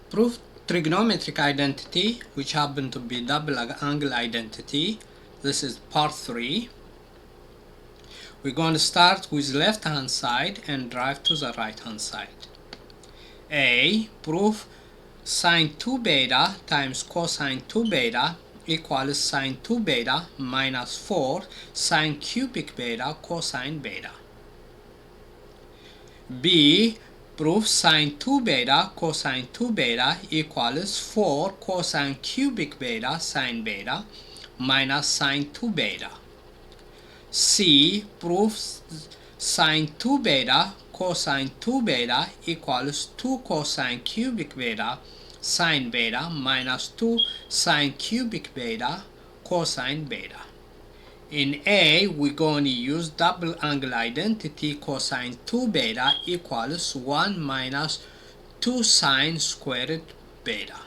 Prove trigonometric identity, which happen to be double angle identity. This is part 3. We're going to start with left hand side and drive to the right hand side. A. Prove sine 2 beta times cosine 2 beta equals sine 2 beta minus 4 sine cubic beta cosine beta. B. Prove sine 2 beta cosine 2 beta equals 4 cosine cubic beta sine beta minus sine 2 beta. C. Prove sine 2 beta cosine 2 beta equals 2 cosine cubic beta sine beta minus 2 sine cubic beta cosine beta. In A, we're going to use double angle identity cosine 2 beta equals 1 minus 2 sine squared beta.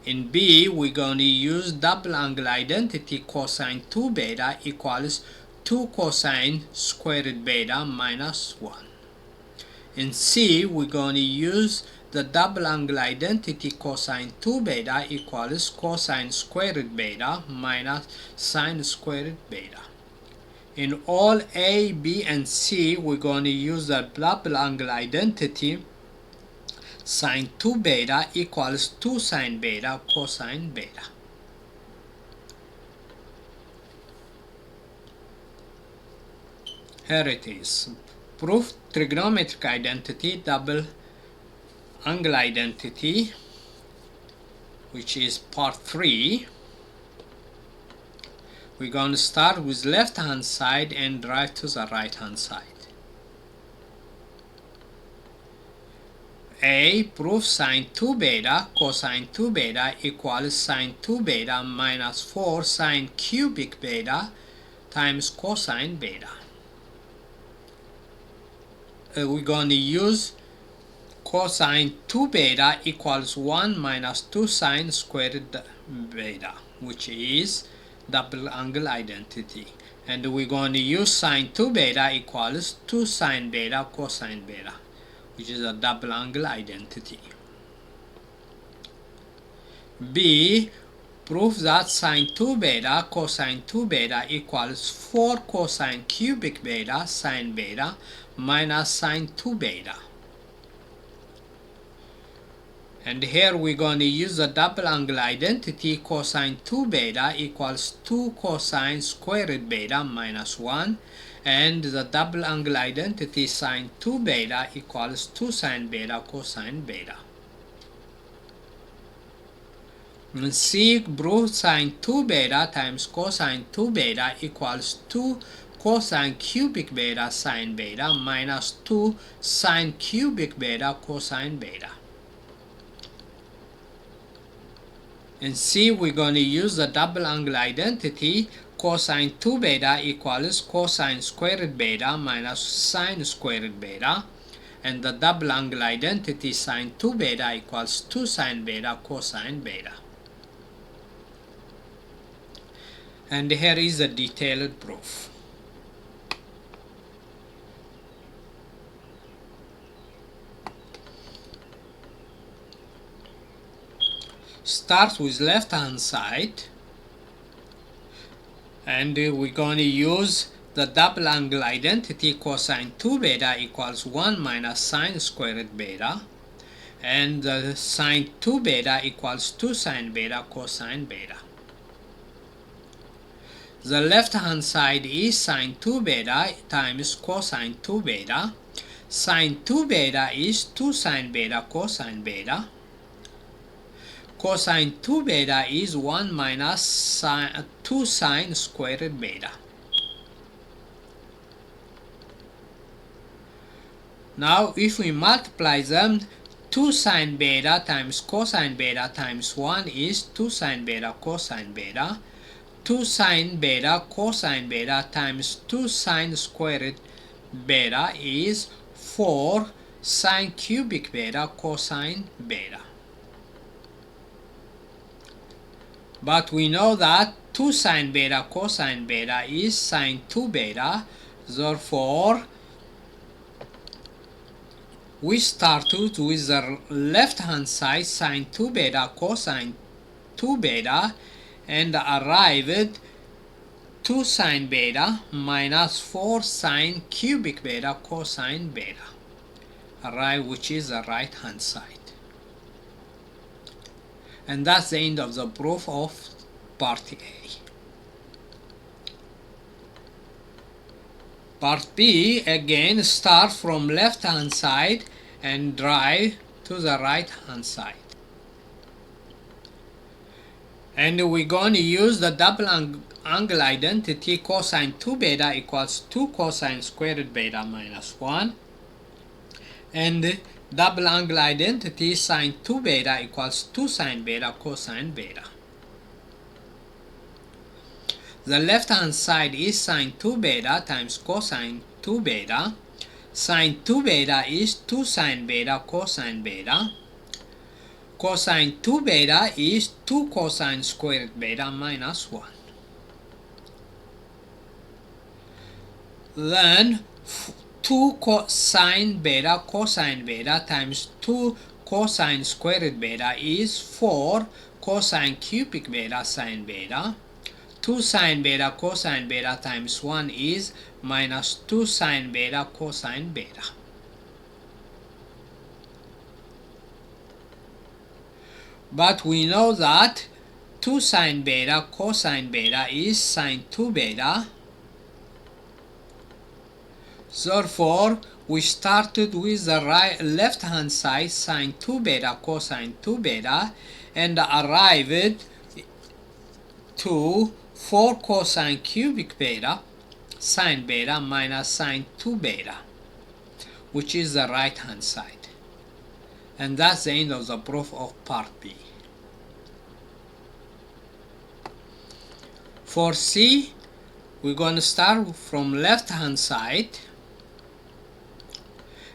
In B, we're going to use double angle identity cosine 2 beta equals 2 cosine squared beta minus 1. In C, we're going to use the double angle identity cosine 2 beta equals cosine squared beta minus sine squared beta. In all A, B, and C, we're going to use the double angle identity sine 2 beta equals 2 sine beta cosine beta. Here it is. Prove trigonometric identity double angle identity, which is part 3. We're going to start with left hand side and drive to the right hand side. A. Prove sine 2 beta cosine 2 beta equals sine 2 beta minus 4 sine cubic beta times cosine beta. We're going to use cosine 2 beta equals 1 minus 2 sine squared beta, which is double angle identity. And we're going to use sine 2 beta equals 2 sine beta cosine beta, which is a double angle identity. B. Prove that sine 2 beta cosine 2 beta equals 4 cosine cubic beta sine beta minus sine 2 beta. And here we're going to use the double angle identity cosine 2 beta equals 2 cosine squared beta minus 1, and the double angle identity sine 2 beta equals 2 sine beta cosine beta. And C. Prove sine 2 beta times cosine 2 beta equals 2 cosine cubic beta sine beta minus 2 sine cubic beta cosine beta. In C, we're going to use the double angle identity cosine 2 beta equals cosine squared beta minus sine squared beta, and the double angle identity sine 2 beta equals 2 sine beta cosine beta. And here is the detailed proof. Start with left hand side, and we're going to use the double angle identity cosine 2 beta equals 1 minus sine squared beta, and the sine 2 beta equals 2 sine beta cosine beta. The left hand side is sine 2 beta times cosine 2 beta. Sine 2 beta is 2 sine beta cosine beta. Cosine 2 beta is 1 minus 2 sine squared beta. Now if we multiply them, 2 sine beta times cosine beta times 1 is 2 sine beta cosine beta. 2 sine beta cosine beta times 2 sine squared beta is 4 sine cubic beta cosine beta. But we know that 2 sine beta cosine beta is sine 2 beta, therefore we started with the left hand side sine 2 beta cosine 2 beta and arrived 2 sine beta minus 4 sine cubic beta cosine beta, which is the right hand side. And that's the end of the proof of part A. Part B, again, start from left hand side and drive to the right hand side. And we're going to use the double angle identity cosine 2 beta equals 2 cosine squared beta minus 1. And double angle identity sine 2 beta equals 2 sine beta cosine beta. The left hand side is sine 2 beta times cosine 2 beta. Sine 2 beta is 2 sine beta cosine beta. Cosine 2 beta is 2 cosine squared beta minus 1. Then 2 cosine beta cosine beta times 2 cosine squared beta is 4 cosine cubic beta sine beta. 2 sine beta cosine beta times 1 is minus 2 sine beta cosine beta. But we know that 2 sine beta cosine beta is sine 2 beta. Therefore, we started with the left hand side sine 2 beta cosine 2 beta and arrived to 4 cosine cubic beta sine beta minus sine 2 beta, which is the right hand side. And that's the end of the proof of part B. For C, we're going to start from left hand side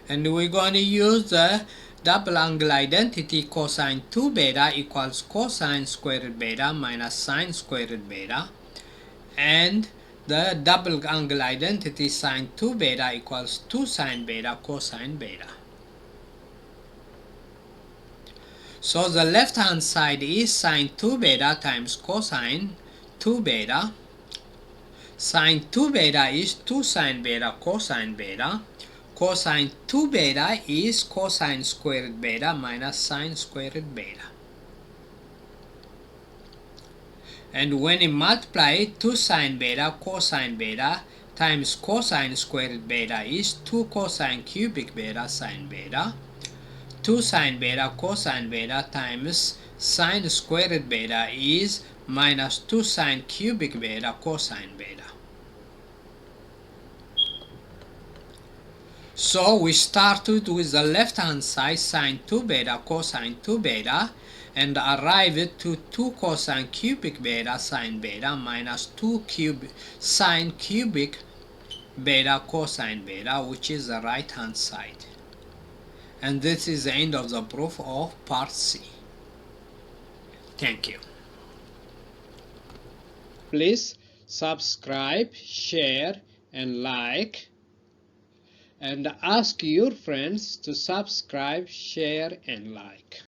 and we're going to use the double angle identity cosine 2 beta equals cosine squared beta minus sine squared beta, and the double angle identity sine 2 beta equals 2 sine beta cosine beta. So the left hand side is sine 2 beta times cosine 2 beta. Sine 2 beta is 2 sine beta cosine beta. Cosine 2 beta is cosine squared beta minus sine squared beta. And when you multiply 2 sine beta cosine beta times cosine squared beta is 2 cosine cubic beta sine beta. 2 sine beta cosine beta times sine squared beta is minus 2 sine cubic beta cosine beta. So we started with the left hand side sine 2 beta cosine 2 beta and arrived to 2 cosine cubic beta sine beta minus 2 sine cubic beta cosine beta, which is the right hand side. And this is the end of the proof of part C. Thank you. Please subscribe, share and like, and ask your friends to subscribe, share and like.